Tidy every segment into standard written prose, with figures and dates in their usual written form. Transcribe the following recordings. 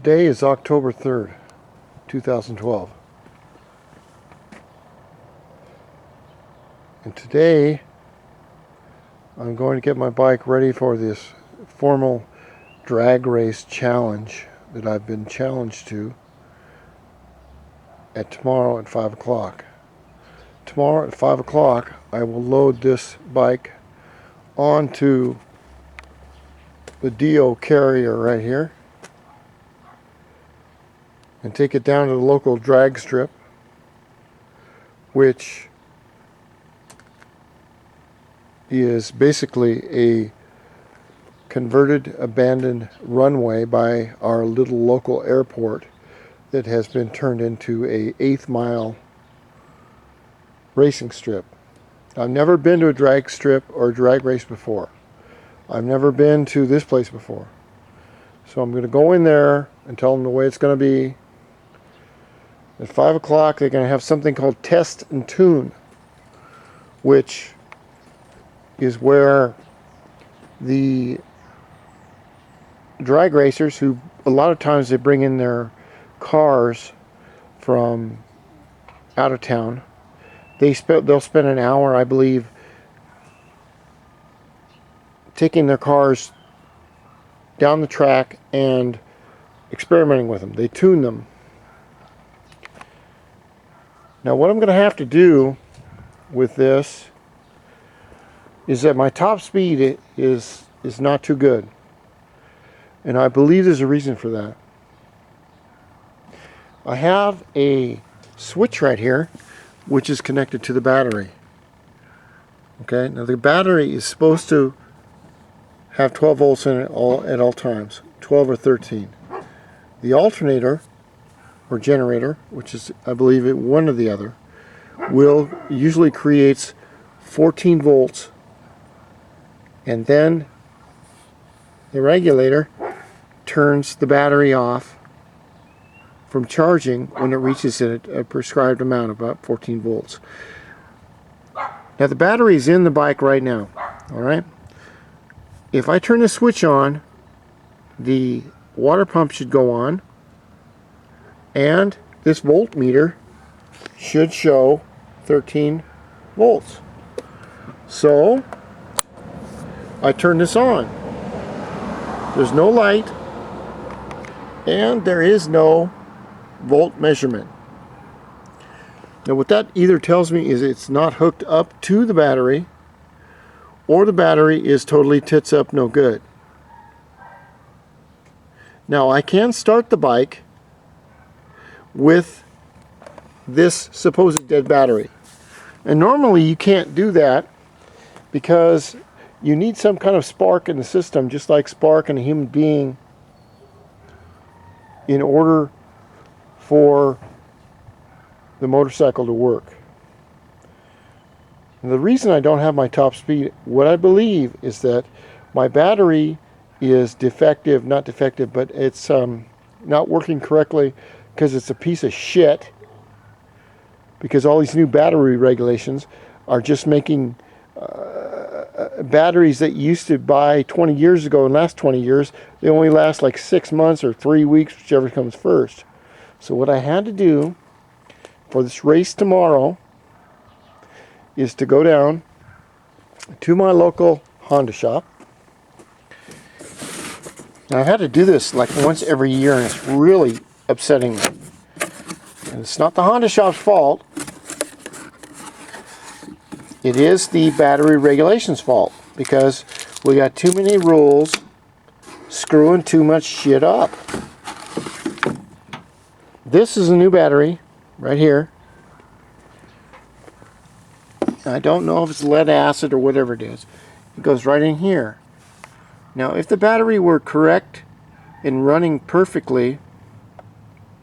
Today is October 3rd, 2012. And today I'm going to get my bike ready for this formal drag race challenge that I've been challenged to tomorrow at 5 o'clock. Tomorrow at 5 o'clock I will load this bike onto the DIO carrier right here and take it down to the local drag strip, which is basically a converted abandoned runway by our little local airport that has been turned into a 1/8 mile racing strip. I've never been to a drag strip or a drag race before. I've never been to this place before. So I'm going to go in there and tell them the way it's going to be. At 5 o'clock they're going to have something called Test and Tune, which is where the drag racers, who a lot of times they bring in their cars from out of town, they'll spend an hour, I believe, taking their cars down the track and experimenting with them. They tune them. Now what I'm going to have to do with this is that my top speed is not too good, and I believe there's a reason for that. I have a switch right here which is connected to the battery. Okay, now the battery is supposed to have 12 volts in it at all times, 12 or 13. The alternator or generator, which is I believe one or the other, usually creates 14 volts, and then the regulator turns the battery off from charging when it reaches a prescribed amount, about 14 volts. Now the battery is in the bike right now, alright? If I turn the switch on, the water pump should go on, and this voltmeter should show 13 volts. So I turn this on. There's no light and there is no volt measurement. Now what that either tells me is it's not hooked up to the battery, or the battery is totally tits up no good. Now I can start the bike with this supposed dead battery, and normally you can't do that because you need some kind of spark in the system, just like spark in a human being, in order for the motorcycle to work. And the reason I don't have my top speed, what I believe, is that my battery is defective, not defective, but it's not working correctly because it's a piece of shit, because all these new battery regulations are just making batteries that used to buy 20 years ago and last 20 years, they only last like 6 months or 3 weeks, whichever comes first. So what I had to do for this race tomorrow is to go down to my local Honda shop. Now I've had to do this like once every year, and it's really upsetting me. And it's not the Honda shop's fault. It is the battery regulations fault, because we got too many rules screwing too much shit up. This is a new battery right here. I don't know if it's lead acid or whatever it is. It goes right in here. Now if the battery were correct and running perfectly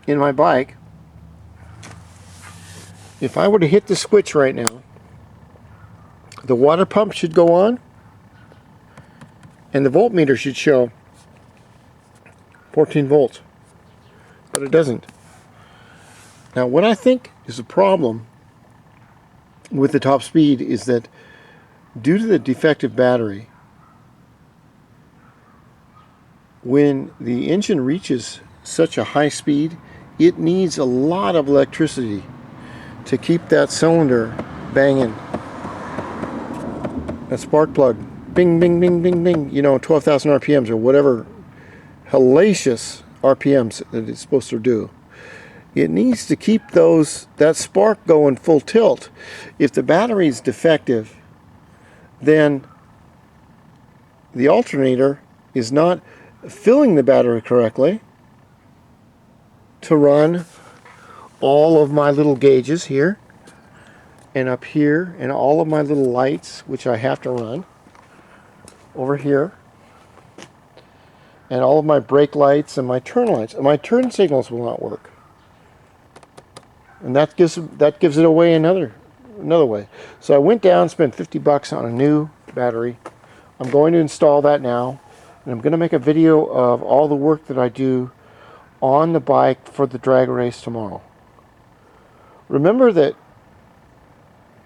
in my bike, if I were to hit the switch right now, the water pump should go on and the voltmeter should show 14 volts, but it doesn't. Now what I think is the problem with the top speed is that due to the defective battery, when the engine reaches such a high speed, it needs a lot of electricity to keep that cylinder banging. That spark plug, bing, bing, bing, bing, bing, you know, 12,000 RPMs or whatever hellacious RPMs that it's supposed to do. It needs to keep that spark going full tilt. If the battery is defective, then the alternator is not filling the battery correctly to run all of my little gauges here and up here, and all of my little lights, which I have to run over here, and all of my brake lights and my turn lights. And my turn signals will not work. And that gives it away another way. So I went down, spent 50 bucks on a new battery. I'm going to install that now, and I'm going to make a video of all the work that I do on the bike for the drag race tomorrow. Remember that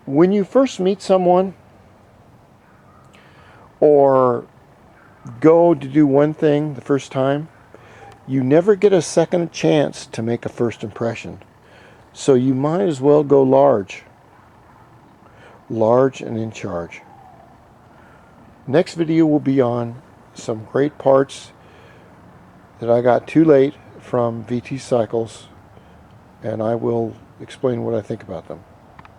when you first meet someone or go to do one thing the first time, you never get a second chance to make a first impression. So you might as well go large. Large and in charge. Next video will be on some great parts that I got too late from VT Cycles, and I will explain what I think about them.